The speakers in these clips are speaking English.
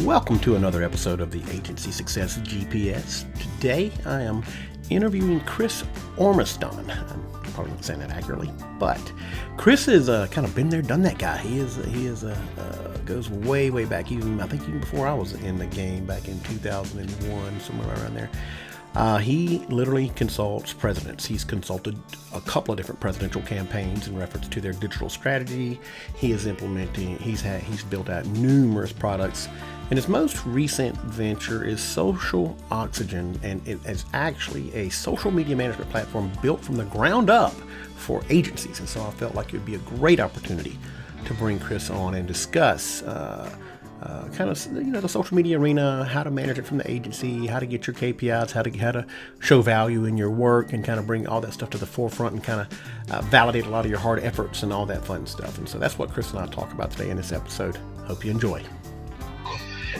Welcome to another episode of the Agency Success GPS. Today I am interviewing Chris Ormiston. I'm probably not saying that accurately, but Chris has kind of been there, done that guy. He goes way back. I think even before I was in the game, back in 2001, somewhere around there. He literally consults presidents. He's consulted a couple of different presidential campaigns in reference to their digital strategy. He's built out numerous products. And his most recent venture is Social Oxygen, and it is actually a social media management platform built from the ground up for agencies. And so I felt like it would be a great opportunity to bring Chris on and discuss the social media arena, how to manage it from the agency, how to get your KPIs, how to show value in your work, and kind of bring all that stuff to the forefront and kind of validate a lot of your hard efforts and all that fun stuff. And so that's what Chris and I talk about today in this episode. Hope you enjoy.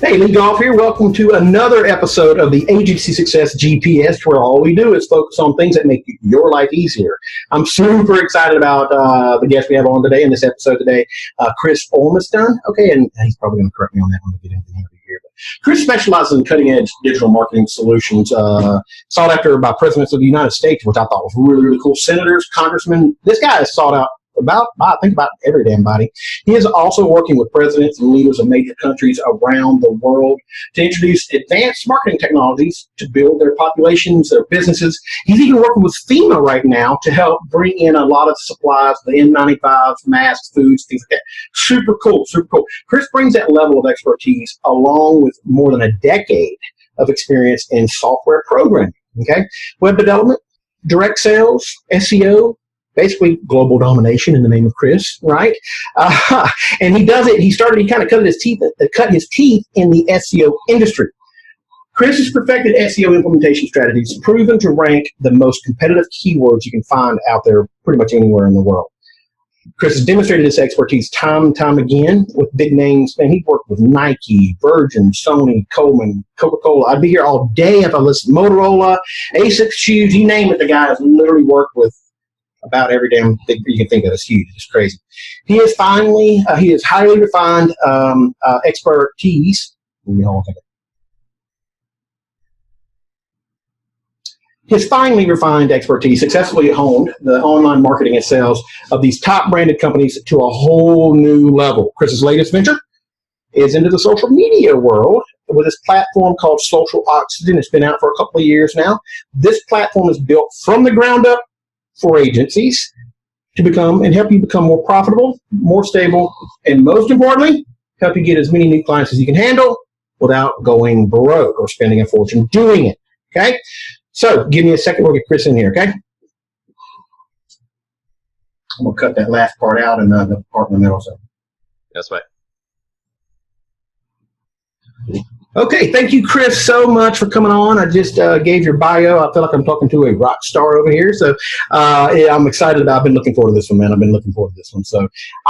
Hey, Lee Goff here. Welcome to another episode of the Agency Success GPS, where all we do is focus on things that make your life easier. I'm super excited about the guest we have on today in this episode today, Chris Ormiston. Okay, and he's probably going to correct me on that when we get into the interview here. But Chris specializes in cutting-edge digital marketing solutions, sought after by presidents of the United States, which I thought was really cool. Senators, congressmen. This guy is sought out about every damn body. He is also working with presidents and leaders of major countries around the world to introduce advanced marketing technologies to build their populations, their businesses. He's even working with FEMA right now to help bring in a lot of supplies, the N95s, masks, foods, things like that. Super cool. Chris brings that level of expertise along with more than a decade of experience in software programming, okay? Web development, direct sales, SEO, basically global domination in the name of Chris, right? And he does it. He kind of cut his teeth in the SEO industry. Chris has perfected SEO implementation strategies, proven to rank the most competitive keywords you can find out there pretty much anywhere in the world. Chris has demonstrated his expertise time and time again with big names, and he worked with Nike, Virgin, Sony, Coleman, Coca-Cola. I'd be here all day if I listened. Motorola, ASICS shoes, you name it. The guy has literally worked with about every damn thing you can think of. It's huge. It's crazy. He is highly refined expertise. His finely refined expertise successfully honed the online marketing and sales of these top branded companies to a whole new level. Chris's latest venture is into the social media world with this platform called Social Oxygen. It's been out for a couple of years now. This platform is built from the ground up for agencies to help you become more profitable, more stable, and most importantly, help you get as many new clients as you can handle without going broke or spending a fortune doing it. Okay? So give me a second. We'll get Chris in here, okay? I'm going to cut that last part out and the part in the middle. So. That's right. Okay, thank you, Chris, so much for coming on. I just gave your bio. I feel like I'm talking to a rock star over here. So I'm excited about. I've been looking forward to this one, man. I've been looking forward to this one. So, all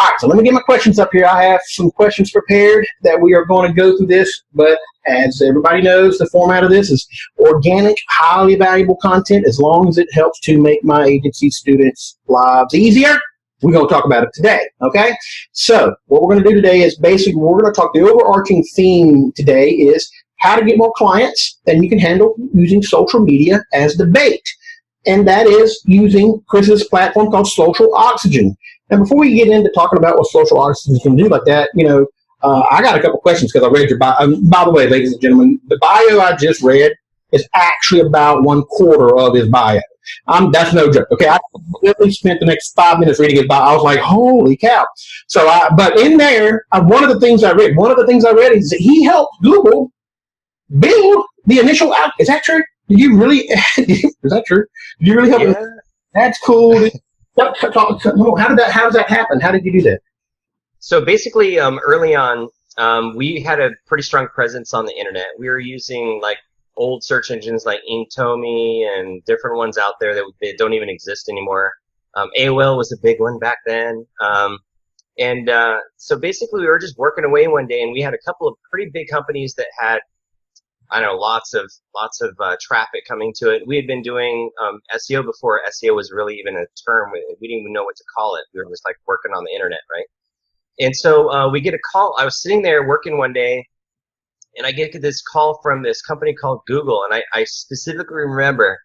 right, so let me get my questions up here. I have some questions prepared that we are going to go through this. But as everybody knows, the format of this is organic, highly valuable content. As long as it helps to make my agency students' lives easier, we're going to talk about it today, okay? So what we're going to do today is basically we're going to talk, the overarching theme today is how to get more clients than you can handle using social media as the bait. And that is using Chris's platform called Social Oxygen. And before we get into talking about what Social Oxygen can do like that, I got a couple questions because I read your bio. By the way, ladies and gentlemen, the bio I just read is actually about 1/4 of his bio. That's no joke. Okay, I literally spent the next 5 minutes reading it. I was like, "Holy cow!" So, but in there, one of the things I read is that he helped Google build the initial app. Is that true? Did you really? Is that true? Did you really help? Yeah. That's cool. How does that happen? How did you do that? So basically, early on, we had a pretty strong presence on the internet. We were using old search engines like Inktomi and different ones out there that don't even exist anymore. AOL was a big one back then. So basically we were just working away one day, and we had a couple of pretty big companies that had, lots of traffic coming to it. We had been doing SEO before SEO was really even a term. We didn't even know what to call it. We were just working on the internet, right? And so we get a call. I was sitting there working one day, and I get this call from this company called Google, and I specifically remember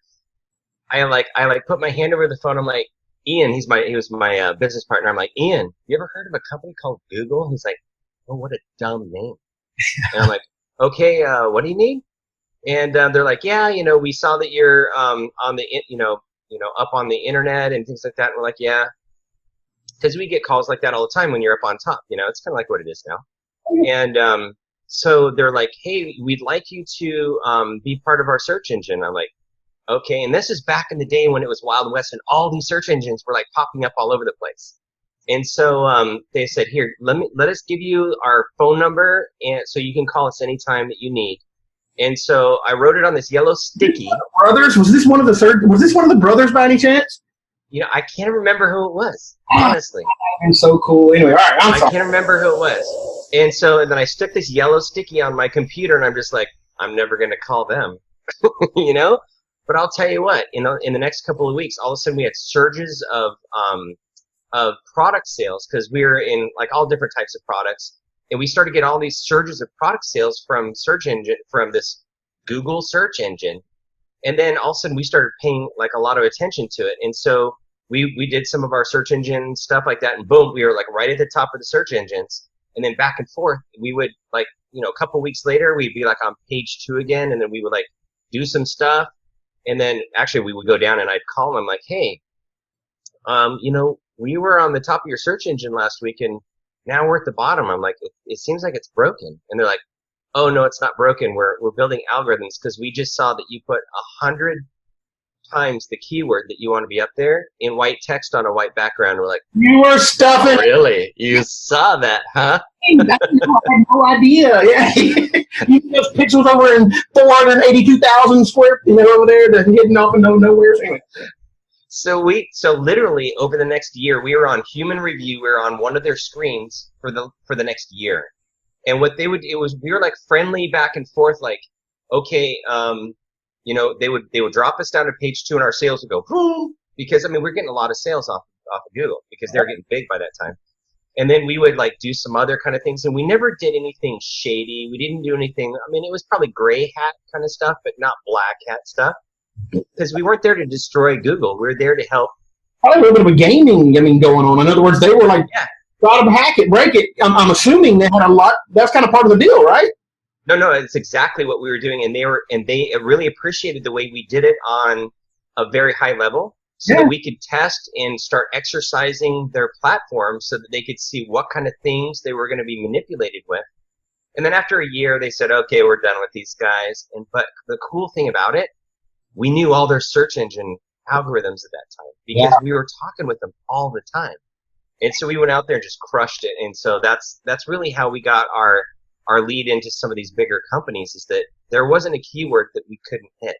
I put my hand over the phone. I'm like, Ian, he was my business partner. I'm like, Ian, you ever heard of a company called Google? He's like, oh, what a dumb name. And I'm like, okay, what do you need? And they're like, yeah, we saw that you're on the up on the internet and things like that. And we're like, yeah, because we get calls like that all the time when you're up on top. It's kind of like what it is now. And so they're like, hey, we'd like you to be part of our search engine. I'm like, okay. And this is back in the day when it was Wild West and all these search engines were like popping up all over the place. And so they said, here, let us give you our phone number, and so you can call us anytime that you need. And so I wrote it on this yellow sticky. Brothers? Was this one of the brothers by any chance? I can't remember who it was, honestly. I'm so cool. Anyway, all right, I can't remember who it was. And then I stuck this yellow sticky on my computer, and I'm just like, I'm never going to call them, But I'll tell you what, in the next couple of weeks, all of a sudden we had surges of product sales, because we were in like all different types of products, and we started to get all these surges of product sales from this Google search engine. And then all of a sudden we started paying like a lot of attention to it. And so we did some of our search engine stuff like that, and boom, we were like right at the top of the search engines. And then back and forth, we would like, a couple weeks later, we'd be like on page 2 again, and then we would like do some stuff. And then actually we would go down and I'd call them. I'm like, hey, we were on the top of your search engine last week, and now we're at the bottom. I'm like, it seems like it's broken. And they're like, oh, no, it's not broken. We're building algorithms because we just saw that you put 100 times the keyword that you want to be up there in white text on a white background. We're like, you were stuffing. Really? You saw that, huh? I had no idea. Yeah, you just pixels over in 482,000 square, over there, hidden off in nowhere. Anyway. So literally over the next year, we were on human review. We were on one of their screens for the next year. And what they would, we were like friendly back and forth, like, okay, they would drop us down to page 2 and our sales would go boom, because we're getting a lot of sales off of Google because they're getting big by that time. And then we would like do some other kind of things, and we never did anything shady. We didn't do anything. It was probably gray hat kind of stuff, but not black hat stuff, because we weren't there to destroy Google. We were there to help. Probably a little bit of a gaming, going on. In other words, they were like, try to hack it, break it. I'm assuming they had a lot. That's kind of part of the deal, right? No, it's exactly what we were doing, and they really appreciated the way we did it on a very high level, so that we could test and start exercising their platform, so that they could see what kind of things they were going to be manipulated with. And then after a year, they said, okay, we're done with these guys. But the cool thing about it, we knew all their search engine algorithms at that time, because we were talking with them all the time. And so we went out there and just crushed it. And so that's really how we got our lead into some of these bigger companies, is that there wasn't a keyword that we couldn't hit.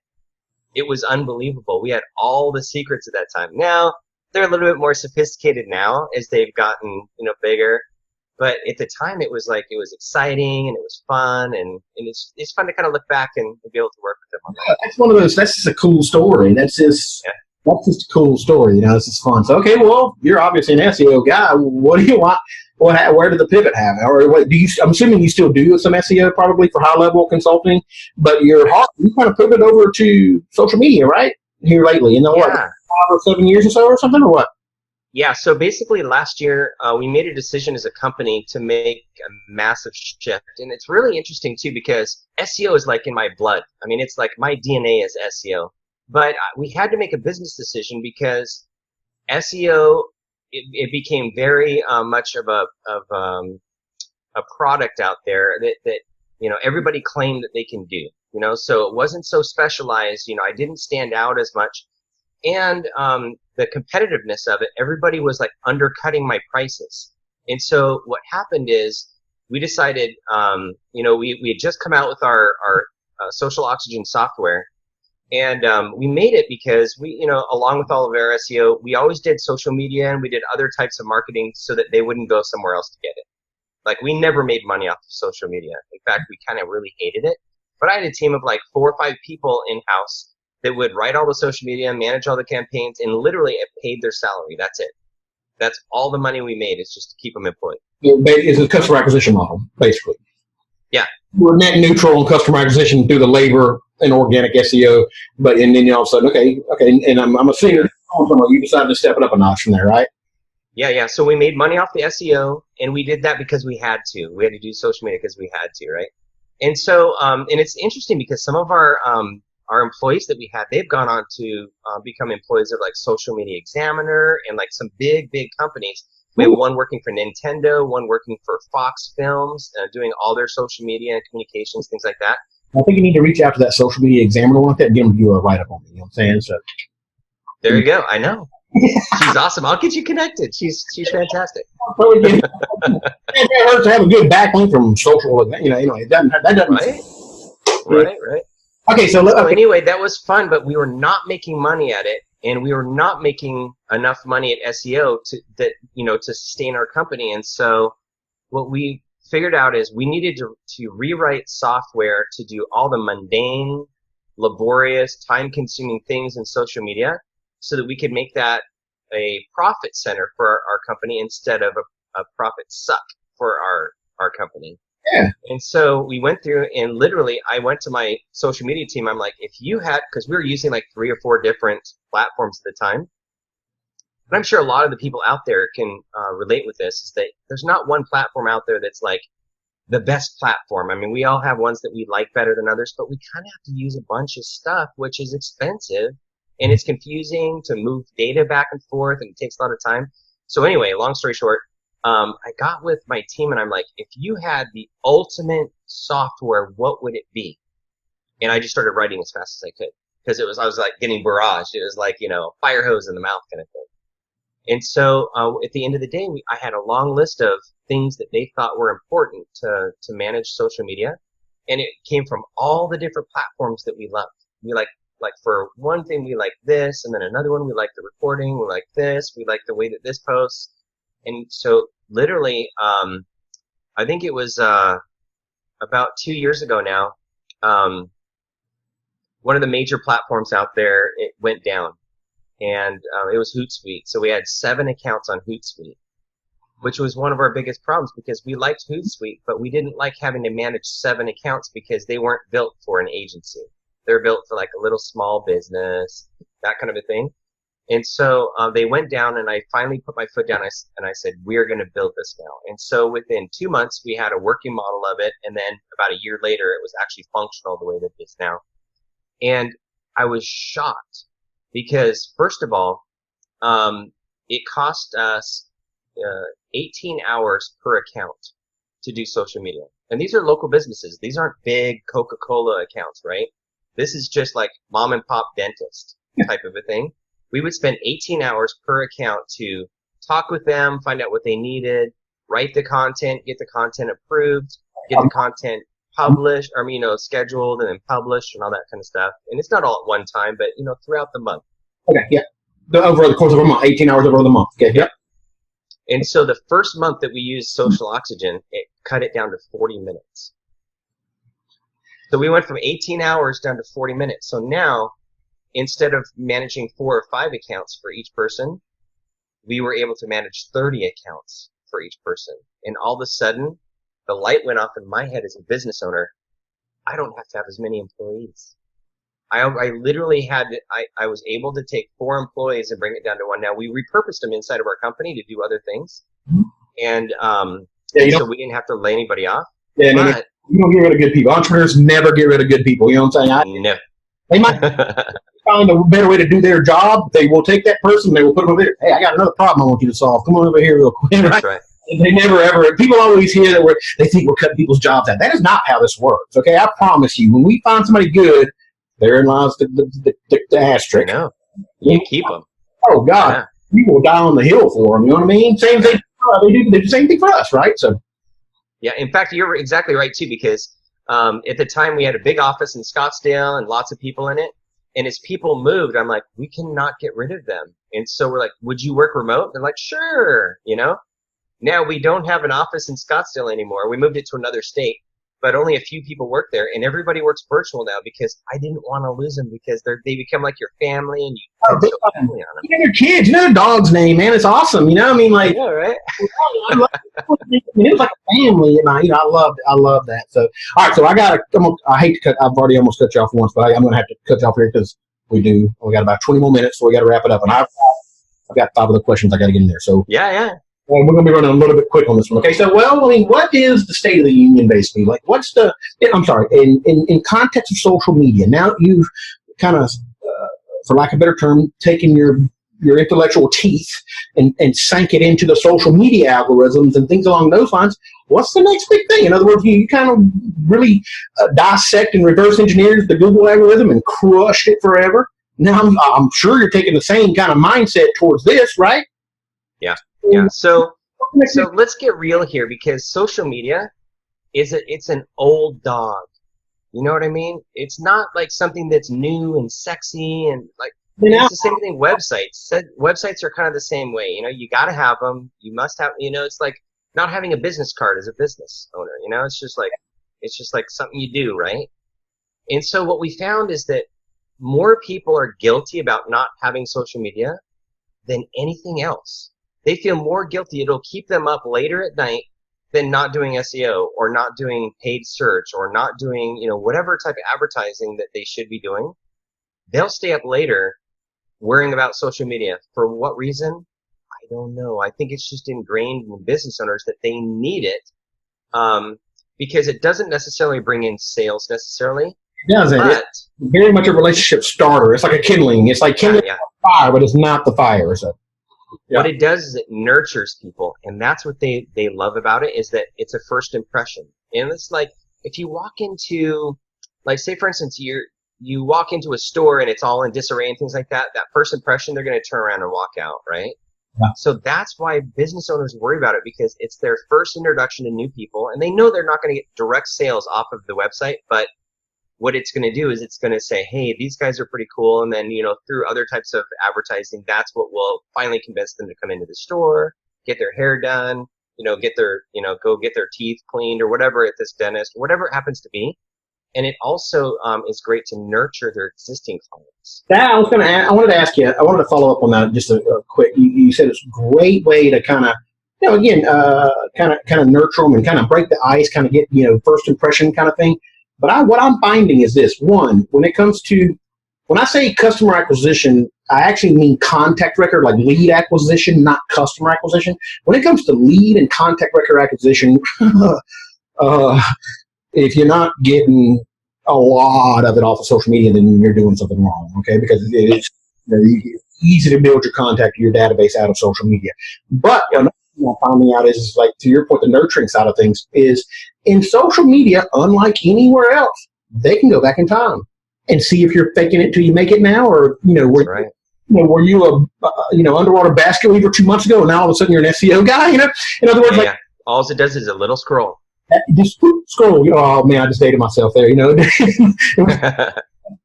It was unbelievable. We had all the secrets at that time. Now, they're a little bit more sophisticated now as they've gotten, bigger. But at the time, it was exciting and it was fun, and it's fun to kind of look back and be able to work with them on that. That's one of those. That's just a cool story. That's just a cool story. This is fun. So, okay, well, you're obviously an SEO guy. What do you want? Where did the pivot happen? Or what do you? I'm assuming you still do some SEO, probably for high level consulting, but you kind of pivoted over to social media, right? Here lately, in the 5 or 7 years or so, or something, or what? Yeah, so basically last year we made a decision as a company to make a massive shift. And it's really interesting too, because SEO is like in my blood. It's like my DNA is SEO. But we had to make a business decision because SEO, it became very much of a product out there that everybody claimed that they can do. So it wasn't so specialized. I didn't stand out as much. And the competitiveness of it, everybody was like undercutting my prices. And so what happened is we decided, we had just come out with our Social Oxygen software, and we made it because we, along with all of our SEO, we always did social media and we did other types of marketing so that they wouldn't go somewhere else to get it. Like, we never made money off of social media. In fact, we kind of really hated it. But I had a team of like 4 or 5 people in-house that would write all the social media, manage all the campaigns, and literally it paid their salary. That's it. That's all the money we made, is just to keep them employed. It's a customer acquisition model, basically. Yeah, we're net neutral on customer acquisition through the labor and organic SEO, and then all of a sudden, okay, and I'm assuming you decided to step it up a notch from there, right? Yeah. So we made money off the SEO, and we did that because we had to. We had to do social media because we had to, right? And so, and it's interesting because some of our employees that we had, they've gone on to become employees of like Social Media Examiner and like some big companies. We have one working for Nintendo, one working for Fox Films, doing all their social media and communications, things like that. I think you need to reach out to that Social Media Examiner one and get them to do a write-up on me. You know what I'm saying? So there you go. I know. She's awesome. I'll get you connected. She's fantastic. It hurts to have a good backlink from social. That doesn't. Right. Okay, so anyway, that was fun, but we were not making money at it, and we were not making enough money at SEO to sustain our company. And so, what we figured out is we needed to rewrite software to do all the mundane, laborious, time-consuming things in social media, so that we could make that a profit center for our company instead of a profit suck for our company. Yeah. And so we went through, and literally I went to my social media team. I'm like, if you had, because we were using like 3 or 4 different platforms at the time, and I'm sure a lot of the people out there can relate with this, is that there's not one platform out there that's like the best platform. I mean, we all have ones that we like better than others, but we kind of have to use a bunch of stuff, which is expensive, and it's confusing to move data back and forth, and it takes a lot of time. So anyway, long story short, I got with my team, and I'm like, if you had the ultimate software, what would it be? And I just started writing as fast as I could, because I was like getting barraged. It was like, fire hose in the mouth kind of thing. And so at the end of the day, I had a long list of things that they thought were important to manage social media, and it came from all the different platforms that we loved. We like for one thing, we like this, and then another one, we like the reporting, we like this, we like the way that this posts. And so literally, I think it was about 2 years ago now, one of the major platforms out there, it went down, and it was Hootsuite. So we had 7 accounts on Hootsuite, which was one of our biggest problems, because we liked Hootsuite, but we didn't like having to manage 7 accounts because they weren't built for an agency. They're built for like a little small business, that kind of a thing. And so they went down, and I finally put my foot down, and I said, we're going to build this now. And so within 2 months, we had a working model of it, and then about a year later, it was actually functional the way that it is now. And I was shocked because, first of all, it cost us 18 hours per account to do social media. And these are local businesses. These aren't big Coca-Cola accounts, right? This is just like mom and pop dentist type of a thing. We would spend 18 hours per account to talk with them, find out what they needed, write the content, get the content approved, get the content published, scheduled and then published and all that kind of stuff. And it's not all at one time, but, throughout the month. Okay, yeah. Over the course of a month, 18 hours over the month. Okay, yep. And so the first month that we used Social Oxygen, it cut it down to 40 minutes. So we went from 18 hours down to 40 minutes. So now, instead of managing 4 or 5 accounts for each person, we were able to manage 30 accounts for each person. And all of a sudden, the light went off in my head as a business owner. I don't have to have as many employees. I literally I was able to take 4 employees and bring it down to 1. Now, we repurposed them inside of our company to do other things. And so we didn't have to lay anybody off. Yeah, but, you don't get rid of good people. Entrepreneurs never get rid of good people. You know what I'm saying? No. They might find a better way to do their job. They will take that person, they will put them over there. Hey, I got another problem I want you to solve. Come on over here real quick. That's right. They never ever, people always hear that they think we're cutting people's jobs out. That is not how this works. Okay, I promise you, when we find somebody good, therein lies the asterisk. I know. You keep them. Oh, God. Yeah. People will die on the hill for them. You know what I mean? Same thing. They do the same thing for us, right? So. Yeah, in fact, you're exactly right, too, because at the time we had a big office in Scottsdale and lots of people in it. And as people moved, I'm like, we cannot get rid of them. And so we're like, would you work remote? They're like, sure, Now we don't have an office in Scottsdale anymore. We moved it to another state. but only a few people work there, and everybody works virtual now because I didn't want to lose them because they become like your family, and you depend so heavily on them. You know, your kids, you know the dog's name, man. It's awesome. You know, I mean, like, yeah, right? I love it. It was like a family, and I love that. So, all right, so I hate to cut. I've already almost cut you off once, but I'm going to have to cut you off here because we got about 20 more minutes, so we got to wrap it up. And I've got 5 other questions I got to get in there. So yeah. Well, we're going to be running a little bit quick on this one. Okay, so, well, I mean, what is the state of the union, basically? Like, in context of social media, now you've kind of, for lack of a better term, taken your intellectual teeth and sank it into the social media algorithms and things along those lines. What's the next big thing? In other words, you kind of really dissect and reverse engineered the Google algorithm and crushed it forever. Now, I'm sure you're taking the same kind of mindset towards this, right? Yeah. So let's get real here, because social media it's an old dog. You know what I mean? It's not like something that's new and sexy and like it's the same thing. Websites are kind of the same way. You know, you got to have them. You must have. You know, it's like not having a business card as a business owner. You know, it's just like something you do, right? And so what we found is that more people are guilty about not having social media than anything else. They feel more guilty. It'll keep them up later at night than not doing SEO or not doing paid search or not doing, whatever type of advertising that they should be doing. They'll stay up later worrying about social media. For what reason? I don't know. I think it's just ingrained in business owners that they need it because it doesn't necessarily bring in sales necessarily. It doesn't. It's very much a relationship starter. It's like a kindling. It's like kindling fire, but it's not the fire. So. Yeah. What it does is it nurtures people, and that's what they love about it, is that it's a first impression. And it's like if you walk into, like, say for instance, you walk into a store and it's all in disarray and things like that, that first impression, they're going to turn around and walk out, right? Yeah. So that's why business owners worry about it, because it's their first introduction to new people, and they know they're not going to get direct sales off of the website, but what it's going to do is it's going to say, hey, these guys are pretty cool. And then, through other types of advertising, that's what will finally convince them to come into the store, get their hair done, go get their teeth cleaned or whatever at this dentist, whatever it happens to be. And it also is great to nurture their existing clients. I wanted to ask you, I wanted to follow up on that just a quick. You said it's a great way to kind of, kind of nurture them and kind of break the ice, kind of get, first impression kind of thing. But what I'm finding is this. One, when I say customer acquisition, I actually mean contact record, like lead acquisition, not customer acquisition. When it comes to lead and contact record acquisition, if you're not getting a lot of it off of social media, then you're doing something wrong, okay? Because it is easy to build your contact, your database out of social media. But another thing I'm finding out is like, to your point, the nurturing side of things is, in social media, unlike anywhere else, they can go back in time and see if you're faking it till you make it now, or were you a underwater basket weaver 2 months ago, and now all of a sudden you're an SEO guy. In other words, all it does is a little scroll. Just scroll. Oh man, I just dated myself there.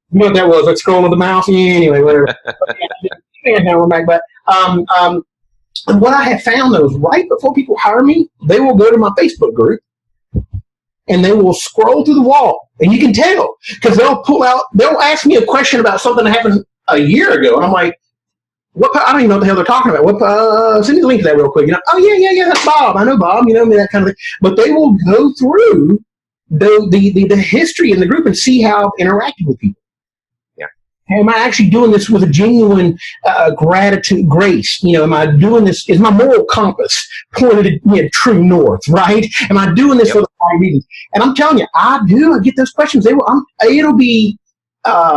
What that was? Like scroll with the mouse. Anyway, whatever. We're back, but and what I have found though is right before people hire me, they will go to my Facebook group. And they will scroll through the wall, and you can tell because they'll ask me a question about something that happened a year ago, and I'm like, "What? I don't even know what the hell they're talking about." Send me the link to that real quick. Oh yeah, that's Bob. I know Bob. That kind of thing. But they will go through the history in the group and see how I've interacted with people. Yeah. Am I actually doing this with a genuine gratitude, grace? Am I doing this? Is my moral compass pointed true north? Right? Am I doing this for the right reasons? And I'm telling you, I do. I get those questions. It'll be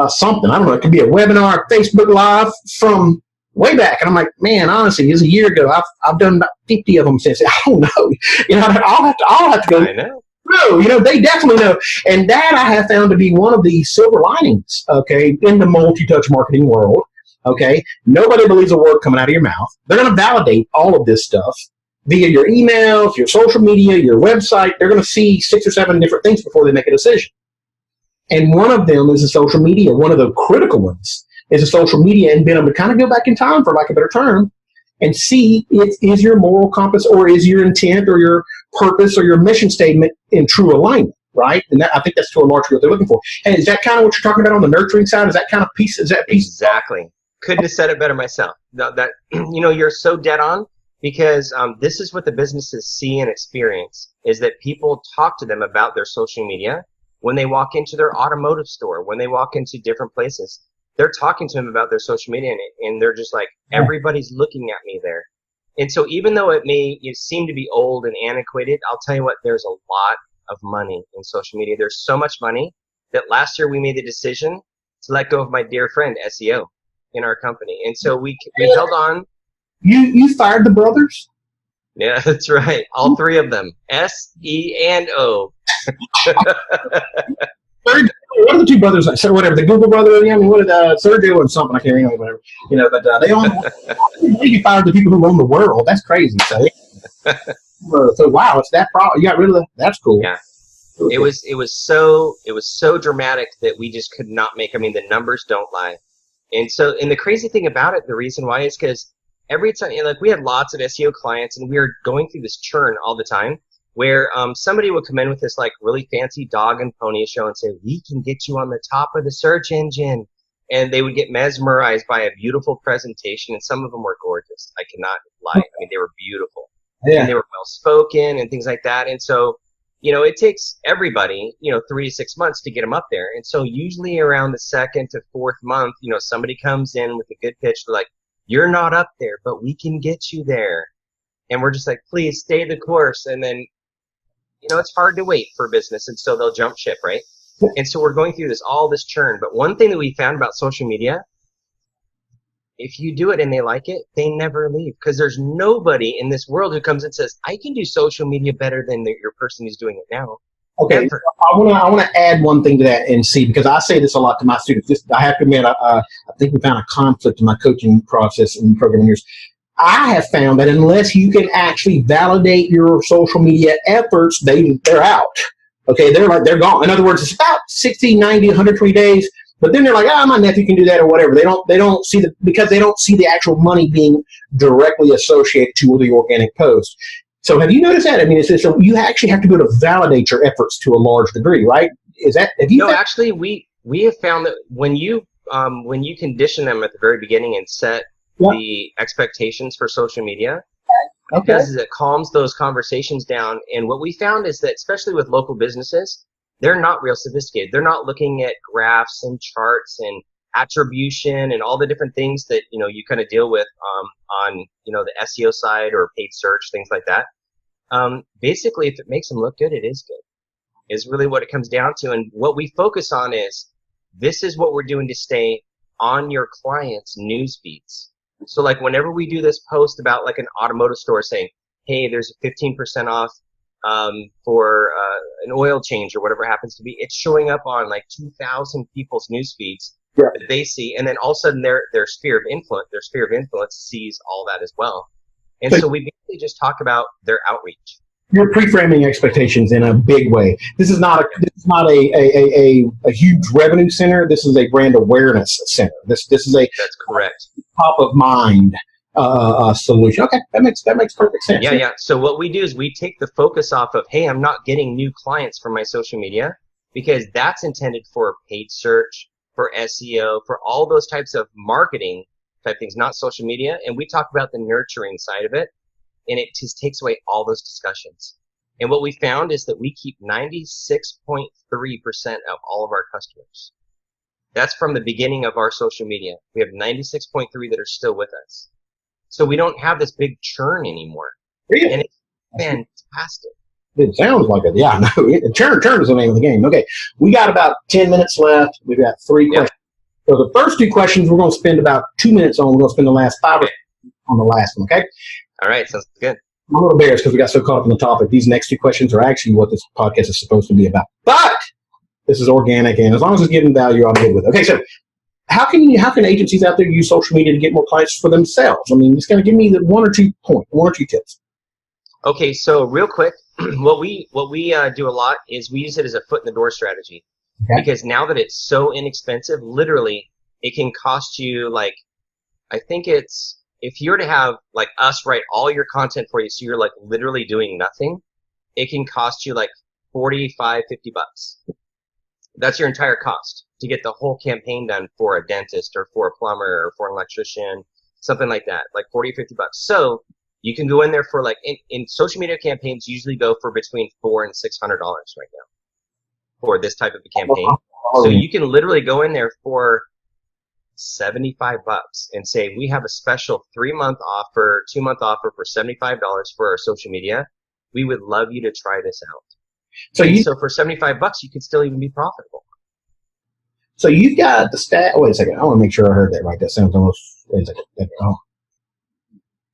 something. I don't know. It could be a webinar, Facebook Live from way back. And I'm like, man, honestly, it was a year ago. I've done about 50 of them since. I don't know. I'll have to go. I know. No, they definitely know. And that I have found to be one of the silver linings, okay, in the multi-touch marketing world, okay? Nobody believes a word coming out of your mouth. They're going to validate all of this stuff via your emails, your social media, your website. They're going to see 6 or 7 different things before they make a decision. And one of them is the social media. One of the critical ones is the social media, and being able to kind of go back in time, for lack of a better term, and see is your moral compass or is your intent or your purpose or your mission statement in true alignment. right? And I think that's to a large degree what they're looking for. And is that kind of what you're talking about on the nurturing side? Is that kind of piece? Is that piece? Exactly. Couldn't have said it better myself. That you're so dead on, because this is what the businesses see and experience, is that people talk to them about their social media when they walk into their automotive store, when they walk into different places. They're talking to them about their social media, and they're just like, everybody's looking at me there. And so even though it may seem to be old and antiquated, I'll tell you what, there's a lot of money in social media. There's so much money that last year we made the decision to let go of my dear friend SEO in our company. And so we held on. You fired the brothers? Yeah, that's right. All three of them. S, E, and O. What are the two brothers? So whatever, the Google brother. I mean, what did Sergio and something? I can't remember. Whatever. But they own. You fired the people who own the world. That's crazy. So wow, it's that problem. You got rid of the. That's cool. Yeah. It was so dramatic that we just could not make. I mean, the numbers don't lie. And the crazy thing about it, the reason why is because every time, we had lots of SEO clients, and we were going through this churn all the time, where somebody would come in with this really fancy dog and pony show and say, we can get you on the top of the search engine. And they would get mesmerized by a beautiful presentation, and some of them were gorgeous. I cannot lie. I mean, they were beautiful. Yeah. And they were well spoken and things like that. And so, it takes everybody, 3 to 6 months to get them up there. And so usually around the second to fourth month, somebody comes in with a good pitch. They're like, you're not up there, but we can get you there. And we're just like, please stay the course. And then, it's hard to wait for business. And so they'll jump ship, right? And so we're going through all this churn. But one thing that we found about social media, if you do it and they like it, they never leave. Because there's nobody in this world who comes and says, I can do social media better than your person who's doing it now. Okay, I want to add one thing to that and see, because I say this a lot to my students. I have to admit, I think we found a conflict in my coaching process in programming years. I have found that unless you can actually validate your social media efforts, they're out. Okay, they're gone. In other words, it's about 60, 90, 120 days. But then they're like, my nephew can do that or whatever. They don't see because they don't see the actual money being directly associated to the organic post. So have you noticed that? I mean, so you actually have to be able to validate your efforts to a large degree, right? Actually, we have found that when you condition them at the very beginning and set the expectations for social media, what it does is it calms those conversations down. And what we found is that, especially with local businesses, they're not real sophisticated. They're not looking at graphs and charts and attribution and all the different things that you kind of deal with on the SEO side or paid search, things like that. Basically, if it makes them look good, it is good. Is really what it comes down to. And what we focus on is, this is what we're doing to stay on your clients' news feeds. So whenever we do this post about an automotive store saying, hey, there's a 15% off for an oil change or whatever it happens to be, it's showing up on 2,000 people's news feeds that they see, and then all of a sudden their sphere of influence sees all that as well. And so we basically just talk about their outreach. You're pre-framing expectations in a big way. This is not a huge revenue center. This is a brand awareness center. That's correct. Top of mind solution. Okay, that makes perfect sense. Yeah. So what we do is we take the focus off of, hey, I'm not getting new clients from my social media, because that's intended for paid search, for SEO, for all those types of marketing type things, not social media. And we talk about the nurturing side of it, and it just takes away all those discussions. And what we found is that we keep 96.3% of all of our customers. That's from the beginning of our social media. We have 96.3 that are still with us. So we don't have this big churn anymore. Really? And it's fantastic. It sounds like it. Yeah, no, churn is the name of the game. Okay, we got about 10 minutes left. We've got 3 questions. So the first 2 questions we're going to spend about 2 minutes on. We're going to spend the last 5 on the last one, okay? All right, sounds good. I'm a little embarrassed because we got so caught up in the topic. These next 2 questions are actually what this podcast is supposed to be about. But this is organic, and as long as it's giving value, I'm good with it. Okay, so how can agencies out there use social media to get more clients for themselves? I mean, just kind of give me the 1 or 2 tips. Okay, so real quick, what we do a lot is we use it as a foot in the door strategy. Okay. Because now that it's so inexpensive, literally, it can cost you I think it's, if you were to have us write all your content for you, so you're literally doing nothing, it can cost you $45, $50. That's your entire cost to get the whole campaign done for a dentist or for a plumber or for an electrician, something like that, like $40 or $50. So you can go in there for like in social media campaigns usually go for between $400 and $600 right now for this type of a campaign. So you can literally go in there for $75 and say, we have a special 3-month offer, 2-month offer for $75 for our social media. We would love you to try this out. So for $75, you could still even be profitable. So you've got the stat. Wait a second. I want to make sure I heard that right. That sounds almost.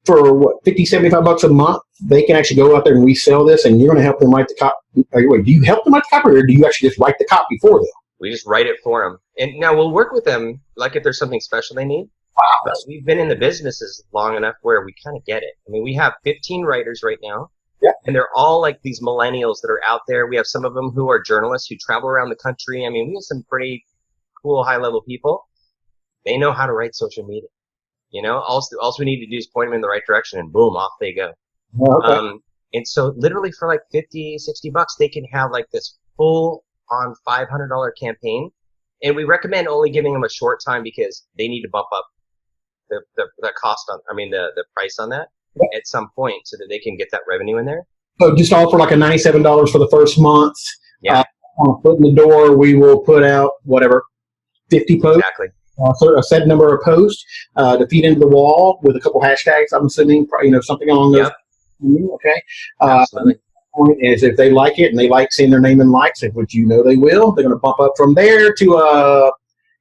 For what, $50, $75 a month, they can actually go out there and resell this, and you're going to help them write the copy. Wait, do you help them write the copy, or do you actually just write the copy for them? We just write it for them. And now we'll work with them, like if there's something special they need. Wow. But we've been in the businesses long enough where we kind of get it. I mean, we have 15 writers right now. Yeah. And they're all like these millennials that are out there. We have some of them who are journalists who travel around the country. I mean, we have some pretty cool high-level people. They know how to write social media. You know, all we need to do is point them in the right direction, and boom, off they go. Oh, okay. And so literally for like $50, $60, they can have like this full-on $500 campaign. And we recommend only giving them a short time because they need to bump up the cost the price on that at some point so that they can get that revenue in there. So just offer like a $97 for the first month. Yeah. On a foot in the door, we will put out whatever, 50 posts. Exactly. A set number of posts to feed into the wall with a couple hashtags. I'm assuming, something along those. Yep. Okay. Absolutely. Point is, if they like it and they like seeing their name in lights, which they will, they're going to bump up from there to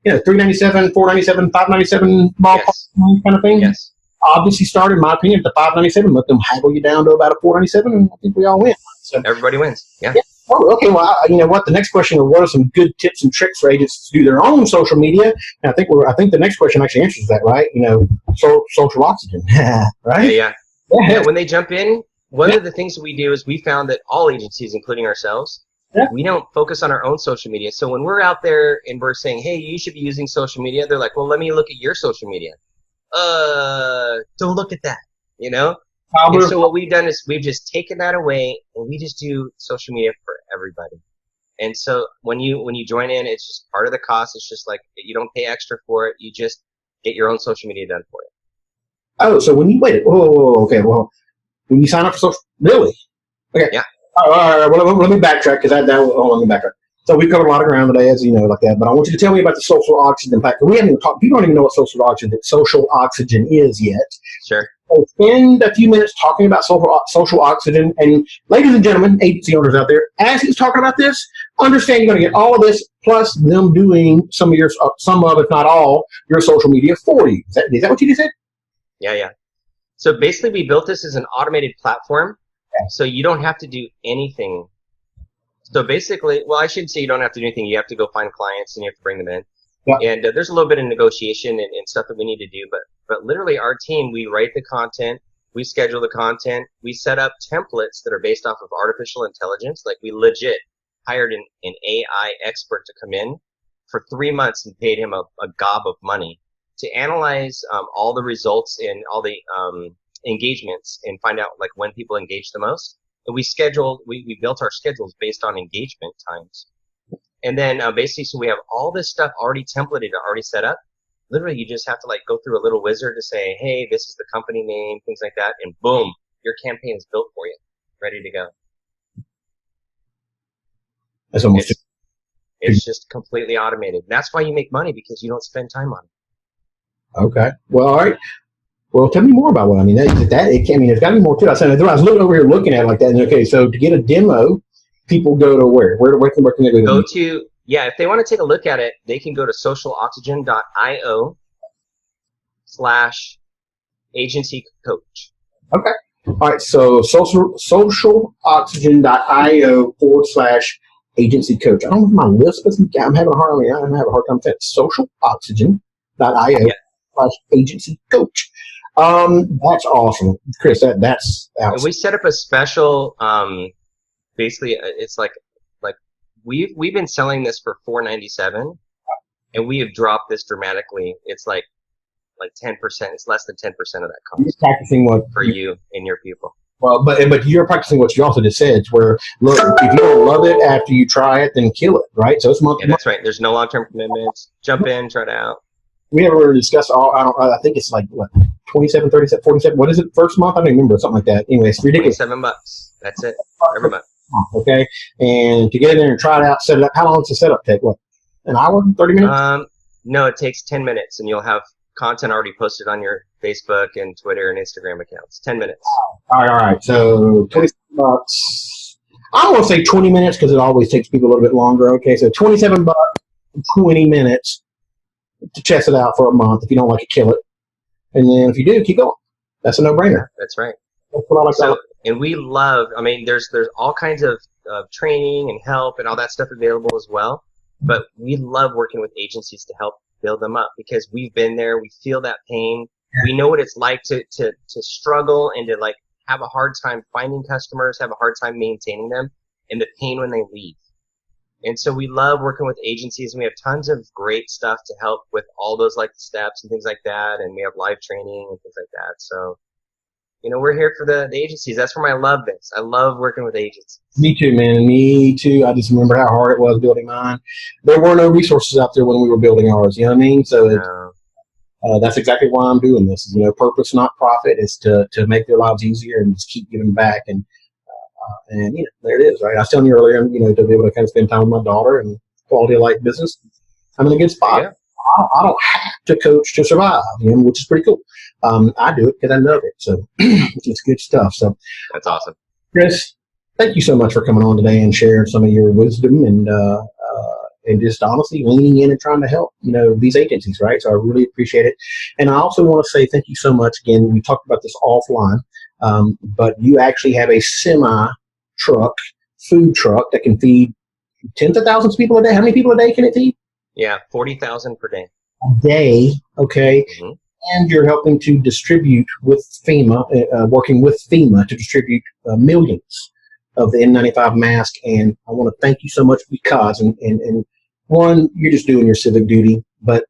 $3.97, $4.97, $5.97 ballpark kind of thing. Yes. Obviously, start in my opinion at the $5.97. Let them haggle you down to about a $4.97, and I think we all win. So everybody wins. Yeah. Oh, okay. Well, you know what? The next question is, what are some good tips and tricks for agents to do their own social media? And I think the next question actually answers that, right? Social oxygen, right? Yeah. When they jump in, one of the things that we do is we found that all agencies, including ourselves, we don't focus on our own social media. So when we're out there and we're saying, hey, you should be using social media, they're like, well, let me look at your social media. Don't look at that, And so what we've done is we've just taken that away, and we just do social media for everybody. And so when you join in, it's just part of the cost. It's just like you don't pay extra for it. You just get your own social media done for you. Oh, so when you okay, well, when you sign up for social, really? Okay. Yeah. All right. Well, let me backtrack because let me backtrack. So we covered a lot of ground today, as you know, like that. But I want you to tell me about the social oxygen pack. We haven't even talked. People don't even know what social oxygen is yet. Sure. So spend a few minutes talking about social oxygen. And ladies and gentlemen, agency owners out there, as he's talking about this, understand you're going to get all of this plus them doing some of, if not all, your social media for you. Is that what you just said? Yeah. So basically, we built this as an automated platform, so you don't have to do anything. So basically, well, I shouldn't say you don't have to do anything. You have to go find clients and you have to bring them in. Yeah. And there's a little bit of negotiation and stuff that we need to do. But literally, our team, we write the content, we schedule the content, we set up templates that are based off of artificial intelligence. Like we legit hired an AI expert to come in for 3 months and paid him a gob of money to analyze all the results and all the engagements and find out like when people engage the most. And we built our schedules based on engagement times. And then basically, so we have all this stuff already templated, already set up. Literally, you just have to like go through a little wizard to say, hey, this is the company name, things like that. And boom, your campaign is built for you, ready to go. That's almost it's just completely automated. That's why you make money, because you don't spend time on it. Okay. Well, all right. Well, tell me more about what I mean. There's got to be more to it. I was looking over here looking at it like that. And okay, so to get a demo, people go to where? Where can they go? Go to, if they want to take a look at it, they can go to socialoxygen.io/agency-coach. Okay. All right. So socialoxygen.io/agency-coach. I don't know if my list, but I'm having a hard time saying socialoxygen.io/agency-coach. That's awesome, Chris. That's awesome. And we set up a special. Basically, it's like we've been selling this for $4.97, and we have dropped this dramatically. It's like 10%. It's less than 10% of that cost. You're practicing what for you and your people. Well, but you're practicing what you also just said, where look, if you don't love it after you try it, then kill it, right? So it's month. Yeah, that's right. There's no long-term commitments. Jump in, try it out. We haven't really discussed all. I think it's like what 27, 37, 47. What is it? First month? I don't even remember, something like that. Anyway, it's ridiculous. $27. That's it. Every month. Okay, and to get in there and try it out, set it up. How long does the setup take? What, an hour, 30 minutes? No, it takes 10 minutes, and you'll have content already posted on your Facebook and Twitter and Instagram accounts. 10 minutes. All right. So $27. I'm gonna say 20 minutes because it always takes people a little bit longer. Okay, so $27, 20 minutes to test it out for a month. If you don't like it, kill it, and then if you do, keep going. That's a no-brainer. That's right. That's what I like. So, and we love. I mean, there's all kinds of training and help and all that stuff available as well. But we love working with agencies to help build them up because we've been there. We feel that pain. We know what it's like to struggle and to like have a hard time finding customers, have a hard time maintaining them, and the pain when they leave. And so we love working with agencies, and we have tons of great stuff to help with all those like steps and things like that. And we have live training and things like that. So, you know, we're here for the agencies. That's where I love this. I love working with agencies. Me too, man. Me too. I just remember how hard it was building mine. There were no resources out there when we were building ours. You know what I mean? So that's exactly why I'm doing this. You know, purpose, not profit, is to make their lives easier and just keep giving back. And you know, there it is, right? I was telling you earlier, you know, to be able to kind of spend time with my daughter and quality of life business. I'm in a good spot. Yeah. I don't have to coach to survive, you know, which is pretty cool. I do it because I love it. So it's good stuff. So that's awesome. Chris, thank you so much for coming on today and sharing some of your wisdom and just honestly leaning in and trying to help, you know, these agencies, right? So I really appreciate it. And I also want to say thank you so much. Again, we talked about this offline, but you actually have a semi-truck, food truck that can feed tens of thousands of people a day. How many people a day can it feed? Yeah, 40,000 per day. A day, okay. Mm-hmm. And you're helping to distribute with FEMA, working with FEMA to distribute millions of the N95 mask. And I want to thank you so much because, and one, you're just doing your civic duty, but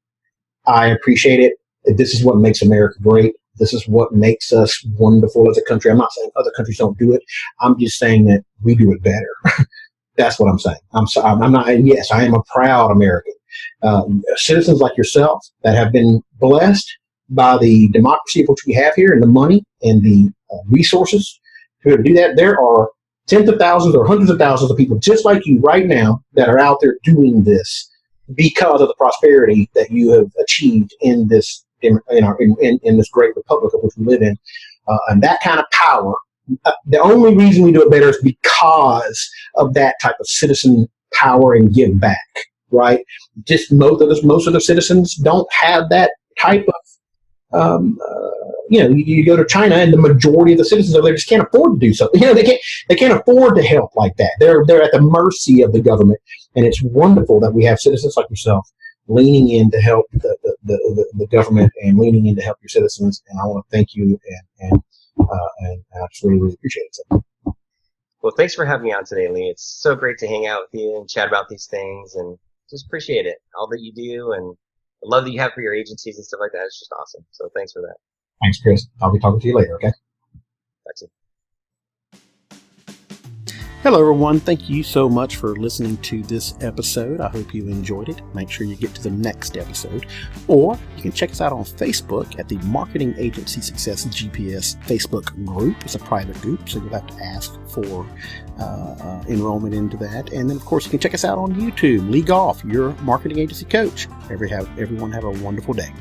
I appreciate it. This is what makes America great. This is what makes us wonderful as a country. I'm not saying other countries don't do it. I'm just saying that we do it better. That's what I'm saying. I'm not, and yes, I am a proud American. Citizens like yourself that have been blessed by the democracy of which we have here and the money and the resources to be able to do that. There are tens of thousands or hundreds of thousands of people just like you right now that are out there doing this because of the prosperity that you have achieved in this in this great republic of which we live in, and that kind of power. The only reason we do it better is because of that type of citizen power and give back, right? Just most of the citizens don't have that type of, you know, you go to China and the majority of the citizens over there just can't afford to do something. You know, they can't afford to help like that. They're at the mercy of the government, and it's wonderful that we have citizens like yourself leaning in to help the government and leaning in to help your citizens. And I want to thank you and I just really, really appreciate it. So. Well, thanks for having me on today, Lee. It's so great to hang out with you and chat about these things, and just appreciate it, all that you do, and the love that you have for your agencies and stuff like that. It's just awesome. So thanks for that. Thanks, Chris. I'll be talking to you later, okay? That's it. Hello, everyone. Thank you so much for listening to this episode. I hope you enjoyed it. Make sure you get to the next episode. Or you can check us out on Facebook at the Marketing Agency Success GPS Facebook group. It's a private group, so you'll have to ask for enrollment into that. And then, of course, you can check us out on YouTube. Lee Goff, your marketing agency coach. Everyone have a wonderful day.